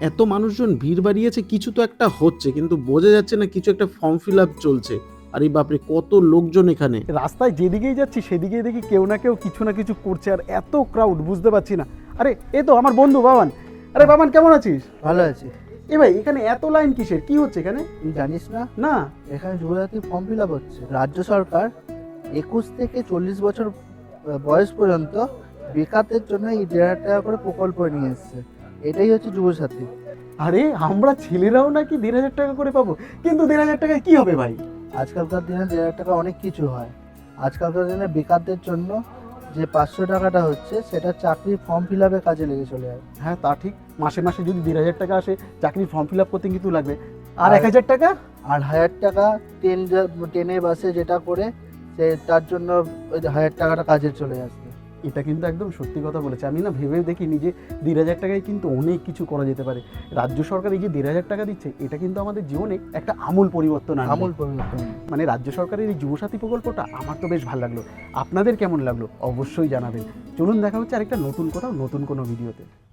এত মানুষজন ভিড় বাড়িয়েছে, কিছু তো একটা হচ্ছে, কিন্তু বোঝা যাচ্ছে না কিছু একটা ফর্ম ফিল আপ চলছে। আরে বাপরে, কত লোকজন এখানে! রাস্তায় যেদিকেই যাচ্ছি সেদিকেই দেখি কেউ না কেউ কিছু না কিছু করছে, আর এত ক্রাউড বুঝতে পারছি না। আরে এ তো আমার বন্ধু বাবান। আরে বাবান, কেমন আছিস? ভালো আছি। এ ভাই, এখানে এত লাইন কিসের? কি হচ্ছে এখানে? তুই জানিস না না। এখানে যুবজাতি ফর্ম ফিল আপ হচ্ছে। রাজ্য সরকার 21 থেকে 40 বছর বয়স পর্যন্ত বেকারদের জন্য এই 1,500 টাকা করে প্রকল্প নিয়ে এসেছে। এটাই হচ্ছে যুবসাথী। আরে আমরা ছেলেরাও নাকি 1,500 টাকা করে পাবো? কিন্তু 1,500 টাকায় কি হবে ভাই? আজকালকার দিনে 1,500 টাকা অনেক কিছু হয়। আজকালকার দিনে বেকারদের জন্য যে 500 টাকাটা হচ্ছে সেটা চাকরির ফর্ম ফিল আপে কাজে লেগে চলে যায়। হ্যাঁ, তা ঠিক। মাসে মাসে যদি 1,500 টাকা আসে, চাকরির ফর্ম ফিল আপ করতে কিন্তু লাগবে। আর আর 1,000 টাকা? আর 1,000 টাকা ট্রেনে বাসে যেটা করে সে তার জন্য ওই 1,000 টাকাটা কাজে চলে আসবে। এটা কিন্তু একদম সত্যি কথা বলেছে। আমি না ভেবে দেখিনি যে 1,500 টাকায় কিন্তু অনেক কিছু করা যেতে পারে। রাজ্য সরকার এই যে 1,500 টাকা দিচ্ছে, এটা কিন্তু আমাদের জীবনে একটা আমূল পরিবর্তন আনবে। আমূল পরিবর্তন। মানে রাজ্য সরকারের এই যুবসাথী প্রকল্পটা আমার তো বেশ ভালো লাগলো। আপনাদের কেমন লাগলো অবশ্যই জানাবেন। চলুন দেখা হচ্ছে আরেকটা নতুন কোথাও, নতুন কোনো ভিডিওতে।